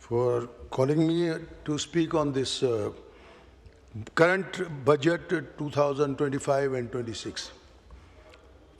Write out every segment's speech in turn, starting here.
for calling me to speak on this current budget 2025 and 26.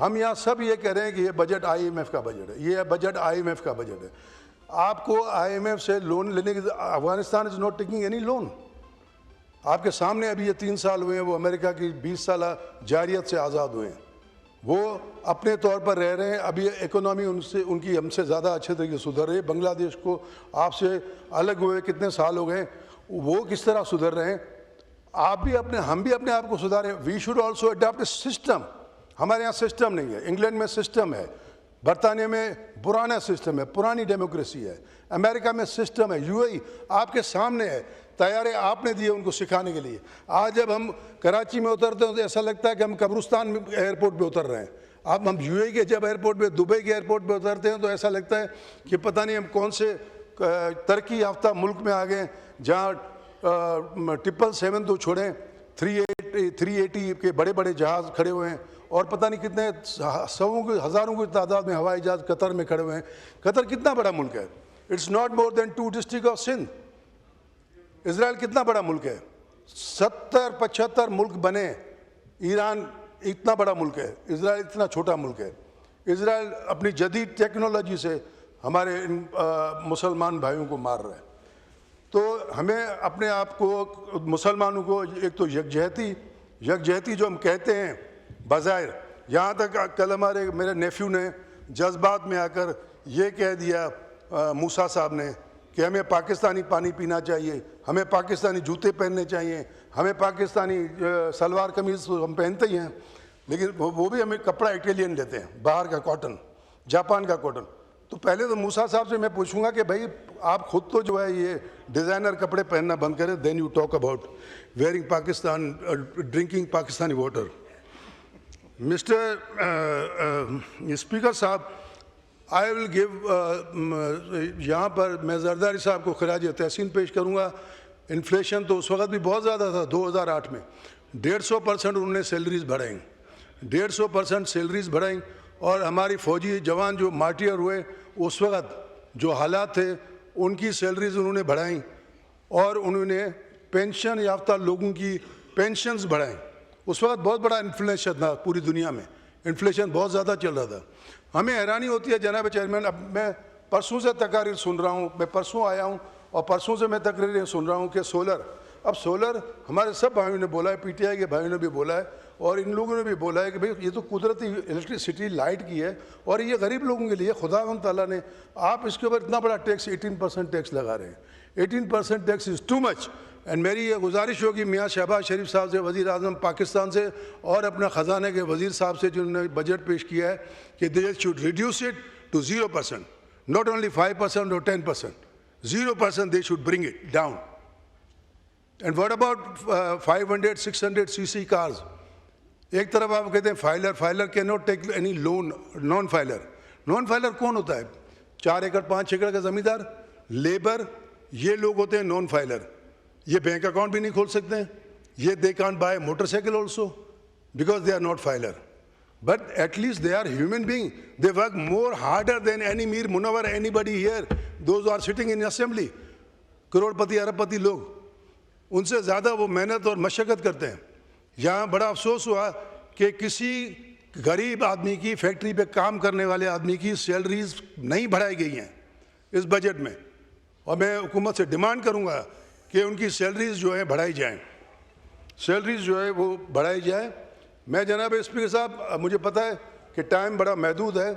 ہم یہاں سب یہ کہہ رہے ہیں کہ یہ بجٹ IMF کا بجٹ ہے, یہ بجٹ IMF کا بجٹ ہے. آپ کو IMF سے لون لینے کی, Afghanistan is not taking any loan. آپ کے سامنے ابھی یہ 3 سال ہوئے ہیں, وہ امریکہ کی 20 سالہ جارحیت سے آزاد ہوئے ہیں, وہ اپنے طور پر رہ رہے ہیں. ابھی اکنامی ان کی ہم سے زیادہ اچھے طریقے سے سدھر رہی ہے. بنگلہ دیش کو آپ سے الگ ہوئے کتنے سال ہو گئے, وہ کس طرح سدھر رہے ہیں. آپ بھی ہم بھی اپنے آپ کو سدھاریں. We should also adapt a system. ہمارے یہاں سسٹم نہیں ہے. انگلینڈ میں سسٹم ہے, برطانیہ میں پرانا سسٹم ہے, پرانی ڈیموکریسی ہے, امریکہ میں سسٹم ہے, UAE آپ کے سامنے ہے. طیارے آپ نے دیے ان کو سکھانے کے لیے. آج جب ہم کراچی میں اترتے ہیں تو ایسا لگتا ہے کہ ہم قبرستان میں ایئرپورٹ پہ اتر رہے ہیں. اب ہم UAE کے جب ایئرپورٹ پہ, دبئی کے ایئرپورٹ پہ اترتے ہیں تو ایسا لگتا ہے کہ پتہ نہیں ہم کون سے ترقی یافتہ ملک میں آ گئے, جہاں 777 تو چھوڑیں, 380 کے بڑے بڑے جہاز کھڑے ہوئے ہیں, اور پتہ نہیں کتنے سووں کی ہزاروں کی تعداد میں ہوائی جہاز قطر میں کھڑے ہوئے ہیں. قطر کتنا بڑا ملک ہے؟ It's not more than 2 district of Sindh. Israel کتنا بڑا ملک ہے؟ 70-75 ملک بنے. ایران اتنا بڑا ملک ہے, اسرائیل اتنا چھوٹا ملک ہے. اسرائیل اپنی جدید ٹیکنالوجی سے ہمارے مسلمان بھائیوں کو مار رہا ہے. تو ہمیں اپنے آپ کو, مسلمانوں کو, ایک تو یکجہتی جو ہم کہتے ہیں بظاہر, یہاں تک کل میرے نیفیو نے جذبات میں آ کر یہ کہہ دیا موسیٰ صاحب نے کہ ہمیں پاکستانی پانی پینا چاہیے, ہمیں پاکستانی جوتے پہننے چاہیے, ہمیں پاکستانی سلوار قمیض ہم پہنتے ہی ہیں, لیکن وہ بھی ہمیں کپڑا اٹیلین لیتے ہیں, باہر کا کاٹن, جاپان کا کاٹن. تو پہلے تو موسیٰ صاحب سے میں پوچھوں گا کہ بھائی آپ خود تو جو ہے یہ ڈیزائنر کپڑے پہننا بند کریں, then you talk about wearing Pakistan, drinking Pakistani water. Mister speaker صاحب, آئی ول گیو, یہاں پر میں زرداری صاحب کو خراج تحسین پیش کروں گا. انفلیشن تو اس وقت بھی بہت زیادہ تھا 2008 میں, 150% انہوں نے سیلریز بڑھائیں, 150% سیلریز بڑھائیں. اور ہماری فوجی جوان جو مارٹیر ہوئے اس وقت جو حالات تھے, ان کی سیلریز انہوں نے بڑھائیں, اور انہوں نے پینشن یافتہ لوگوں کی پینشنز بڑھائیں. اس وقت بہت بڑا انفلیشن تھا پوری دنیا میں, انفلیشن بہت زیادہ چل رہا تھا. ہمیں حیرانی ہوتی ہے جناب چیئرمین, اب میں پرسوں سے تقاریر سن رہا ہوں, میں پرسوں آیا ہوں اور پرسوں سے میں تقریریں سن رہا ہوں کہ سولر ہمارے سب بھائیوں نے بولا ہے, PTI کے بھائیوں نے بھی بولا ہے, اور ان لوگوں نے بھی بولا ہے کہ بھئی یہ تو قدرتی الیکٹریسٹی لائٹ کی ہے, اور یہ غریب لوگوں کے لیے خداوند تعالیٰ نے, آپ اس کے اوپر اتنا بڑا ٹیکس 18% ٹیکس لگا رہے ہیں. 18% tax is too much. And میری یہ گزارش ہوگی میاں شہباز شریف صاحب سے, وزیر اعظم پاکستان سے, اور اپنا خزانے کے وزیر صاحب سے جنہوں نے بجٹ پیش کیا ہے, کہ they should reduce it to 0%, not only 5% or 10%, 0% they should bring it down. And what about 500, 600 cc cars? ایک طرف آپ کہتے ہیں filer cannot take any loan, non filer کون ہوتا ہے؟ 4 ایکڑ 5 ایکڑ کا زمیندار, لیبر, یہ لوگ ہوتے ہیں نان فائلر. یہ بینک اکاؤنٹ بھی نہیں کھول سکتے ہیں, یہ they can't buy a motorcycle also because they are not filer. But at least they are human being. They work more harder than any Mir Munawar, anybody here, those who are sitting in assembly. کروڑپتی اربپتی لوگ, ان سے زیادہ وہ محنت اور مشقت کرتے ہیں. یہاں بڑا افسوس ہوا کہ کسی غریب آدمی کی, فیکٹری پہ کام کرنے والے آدمی کی سیلریز نہیں بڑھائی گئی ہیں اس بجٹ میں, اور میں حکومت سے ڈیمانڈ کروں گا کہ ان کی سیلریز جو ہیں بڑھائی جائیں, سیلریز جو ہے وہ بڑھائی جائیں. میں جناب اسپیکر صاحب, مجھے پتہ ہے کہ ٹائم بڑا محدود ہے,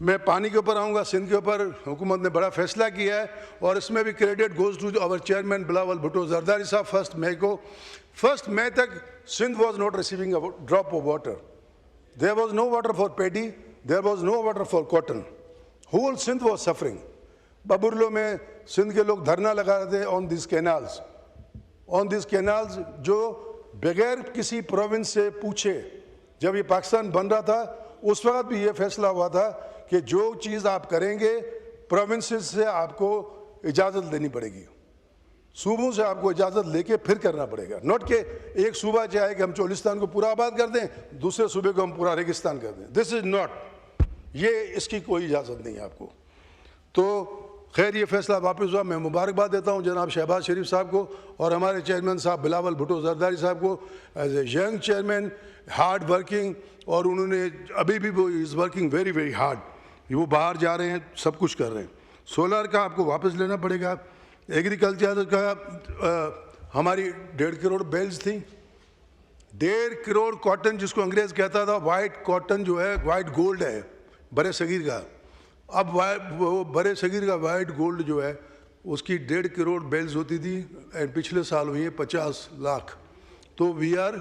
میں پانی کے اوپر آؤں گا. سندھ کے اوپر حکومت نے بڑا فیصلہ کیا ہے, اور اس میں بھی credit goes to our chairman Bilawal Bhutto Zardari صاحب. 1 مئی تک Sindh was not receiving a drop of water. There was no water for paddy, there was no water for cotton. Whole Sindh was suffering. Babarloo میں سندھ کے لوگ دھرنا لگا رہے تھے آن دیز کینالز, جو بغیر کسی پروونس سے پوچھے, جب یہ پاکستان بن رہا تھا اس وقت بھی یہ فیصلہ ہوا تھا کہ جو چیز آپ کریں گے پروونسز سے آپ کو اجازت لینی پڑے گی, صوبوں سے آپ کو اجازت لے کے پھر کرنا پڑے گا. نوٹ کہ ایک صوبہ چاہے کہ ہم چولستان کو پورا آباد کر دیں, دوسرے صوبے کو ہم پورا ریگستان کر دیں. دس از ناٹ, یہ اس کی کوئی اجازت نہیں ہے آپ کو. تو خیر یہ فیصلہ واپس ہوا. میں مبارکباد دیتا ہوں جناب شہباز شریف صاحب کو اور ہمارے چیئرمین صاحب بلاول بھٹو زرداری صاحب کو as a young chairman, hard working, اور انہوں نے ابھی بھی وہ is working very very hard. وہ باہر جا رہے ہیں, سب کچھ کر رہے ہیں. سولر کا آپ کو واپس لینا پڑے گا. ایگریکلچر کا ہماری 1.5 کروڑ بیلز تھیں, 1.5 کروڑ کاٹن جس کو انگریز کہتا تھا, وائٹ کاٹن جو ہے وائٹ گولڈ ہے برے صغیر کا. اب وہ برے صغیر کا وائٹ گولڈ جو ہے اس کی 1.5 کروڑ بیلز ہوتی تھی, پچھلے سال ہوئی ہیں 50 لاکھ. تو وی آر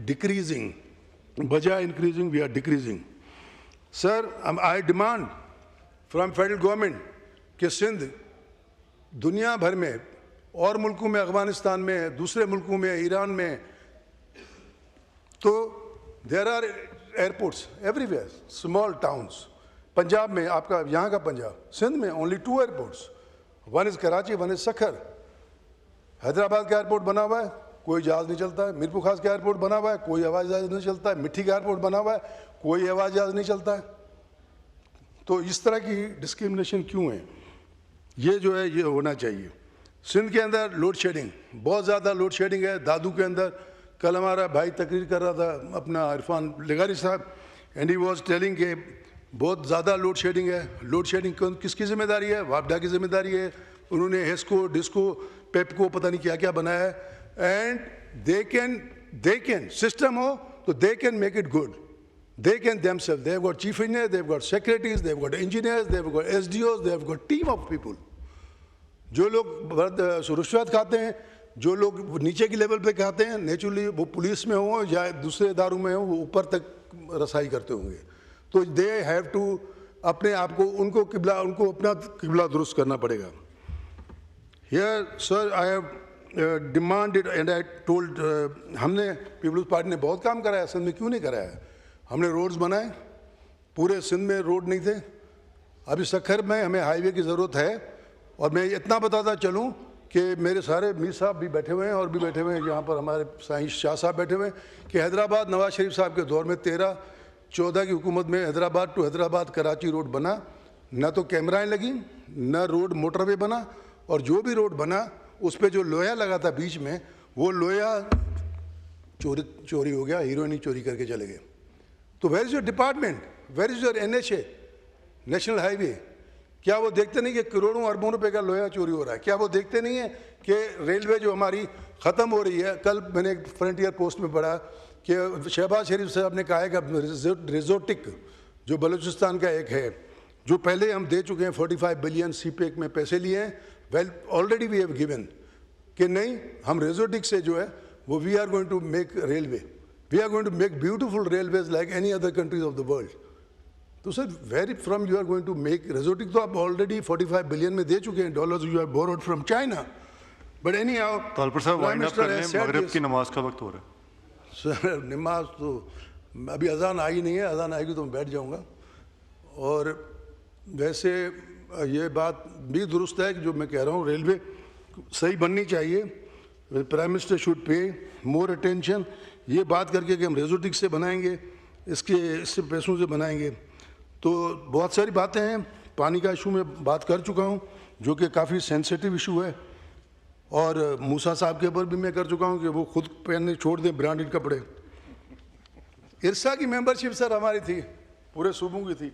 ڈیکریزنگ, بجائے increasing we are decreasing. Sir I demand from federal government کہ سندھ دنیا بھر میں اور ملکوں میں, افغانستان میں, دوسرے ملکوں میں, ایران میں, تو there are airports everywhere, small towns. Punjab میں آپ کا یہاں کا پنجاب, سندھ میں only 2 airports, one is Karachi, one is Sukkur. Hyderabad کا ایئرپورٹ بنا ہوا ہے, کوئی جہاز نہیں چلتا ہے. میر پور خاص کا ایئرپورٹ بنا ہوا ہے, کوئی ہوائی جہاز نہیں چلتا ہے. مٹھی کا ایئرپورٹ بنا ہوا ہے, کوئی ہوائی جہاز نہیں چلتا ہے. تو اس طرح کی ڈسکرمنیشن کیوں ہے؟ یہ جو ہے یہ ہونا چاہیے. سندھ کے اندر لوڈ شیڈنگ, بہت زیادہ لوڈ شیڈنگ ہے. دادو کے اندر کل ہمارا بھائی تقریر کر رہا تھا اپنا عرفان لغاری صاحب, اینڈ ہی واز ٹیلنگ کہ بہت زیادہ لوڈ شیڈنگ ہے. لوڈ شیڈنگ کس کی ذمہ داری ہے؟ واپڈا کی ذمہ داری ہے. انہوں نے ہیسکو, ڈسکو, پیپکو پتہ نہیں کیا کیا بنایا ہے. اینڈ they can سسٹم ہو تو they can make it good. They can themselves. They have got chief engineers, they have got secretaries, they have got engineers, they have got SDOs, they have got team of people. جو لوگ رشوت کھاتے ہیں, جو لوگ نیچے کی level پہ کھاتے ہیں, نیچرلی وہ پولیس میں ہوں یا دوسرے اداروں میں ہوں, وہ اوپر تک رسائی کرتے ہوں گے. تو دے ہیو ٹو اپنے آپ کو, ان کو اپنا قبلہ درست کرنا پڑے گا. Here sir I have demanded and I told, ہم نے پیپلز پارٹی نے بہت کام کرایا سندھ میں, کیوں نہیں کرایا؟ ہم نے روڈز بنائے, پورے سندھ میں روڈ نہیں تھے. ابھی سکھر میں ہمیں ہائی وے کی ضرورت ہے. اور میں اتنا بتاتا چلوں کہ میرے سارے میر صاحب بھی بیٹھے ہوئے ہیں اور بھی بیٹھے ہوئے ہیں, یہاں پر ہمارے سائیں شاہ صاحب بیٹھے ہوئے ہیں, کہ حیدرآباد نواز شریف صاحب کے دور میں 13-14 کی حکومت میں حیدرآباد ٹو حیدرآباد کراچی روڈ بنا. نہ تو کیمرائیں لگیں, نہ روڈ موٹر وے بنا, اور جو بھی روڈ بنا اس پہ جو لوہا لگا تھا بیچ میں, وہ لوہا چوری ہو گیا, ہیروئن چوری کر کے چلے گئے. تو where is your department, where is your NHA, national highway? کیا وہ دیکھتے نہیں کہ کروڑوں اربوں روپے کا لوہا چوری ہو رہا ہے؟ کیا وہ دیکھتے نہیں ہیں کہ ریلوے جو ہماری ختم ہو رہی ہے؟ کل میں نے ایک فرنٹیئر پوسٹ میں پڑھا کہ شہباز شریف صاحب نے کہا ہے کہ ریزوٹک جو بلوچستان کا ایک ہے, جو پہلے ہم دے چکے ہیں 45 بلین سی پیک میں پیسے لیے ہیں, well already we have given, کہ نہیں ہم ریزوٹک سے جو ہے وہ we are going to make railway, we are going to make beautiful railways like any other countries of the world. تو sir very from you are going to make ریزوٹک, تو آپ آلریڈی 45 بلین میں دے چکے ہیں dollars, you have borrowed from China. But anyhow, Talib sahib وائنڈ اپ کر لیں, مغرب کی نماز کا وقت ہو رہا ہے. سر نماز تو ابھی اذان آئی نہیں ہے, اذان آئے گی تو میں بیٹھ جاؤں گا. اور ویسے یہ بات بھی درست ہے کہ جو میں کہہ رہا ہوں, ریلوے صحیح بننی چاہیے. Prime minister should pay more attention. یہ بات کر کے کہ ہم ریزوٹک سے بنائیں گے, اس سے پیسوں سے بنائیں گے, تو بہت ساری باتیں ہیں. پانی کا ایشو میں بات کر چکا ہوں جو کہ کافی سینسیٹیو ایشو ہے, اور موسیٰ صاحب کے اوپر بھی میں کر چکا ہوں کہ وہ خود پہننے چھوڑ دیں برانڈڈ کپڑے. ارسا کی ممبرشپ سر ہماری تھی, پورے صوبوں کی تھی.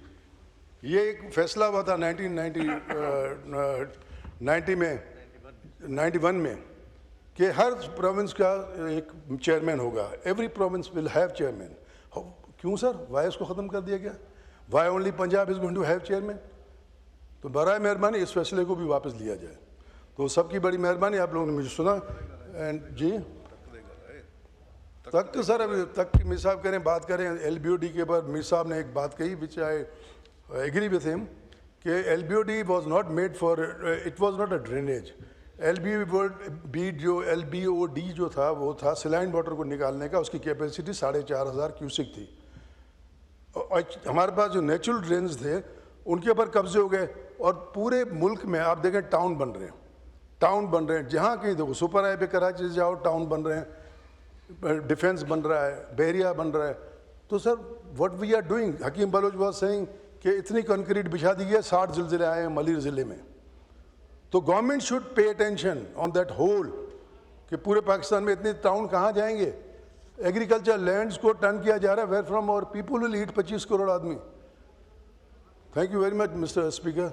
یہ ایک فیصلہ ہوا تھا 1991 میں کہ ہر پروونس کا ایک چیئرمین ہوگا, every province will have chairman. کیوں سر, وائی اس کو ختم کر دیا گیا؟ Why only Punjab is going to have chairman? تو برائے مہربانی اس فیصلے کو بھی واپس لیا جائے. تو سب کی بڑی مہربانی, آپ لوگوں نے مجھے سنا. جی تک سر ابھی تک میر صاحب کہہ رہے ہیں بات کریں LBOD کے اوپر. میر صاحب نے ایک بات کہی وچ آئی ایگری وتھ ہم, کہ LBOD was not made for, it was not a drainage. LBOD جو تھا وہ تھا سلائن واٹر کو نکالنے کا, اس کی کیپیسٹی 4,500 کیوسک تھی. ہمارے پاس جو نیچرل ڈرینز تھے ان کے اوپر قبضے ہو گئے, اور پورے ملک میں آپ دیکھیں ٹاؤن بن رہے ہیں, جہاں کہیں دیکھو سپر ہائی پہ کراچی سے جاؤ ٹاؤن بن رہے ہیں, ڈیفینس بن رہا ہے, بحریہ بن رہا ہے. تو sir what we are doing, Hakeem Baloch was seeing کہ اتنی کنکریٹ بچھا دی ہے, 60 زلزلے آئے ہیں ملیر ضلع میں. تو government should pay attention on that whole کہ پورے پاکستان میں اتنے ٹاؤن کہاں جائیں گے. ایگریکلچر لینڈز کو ٹرن کیا جا رہا ہے, where from our people will eat 25 crore آدمی. Thank you very much mister speaker.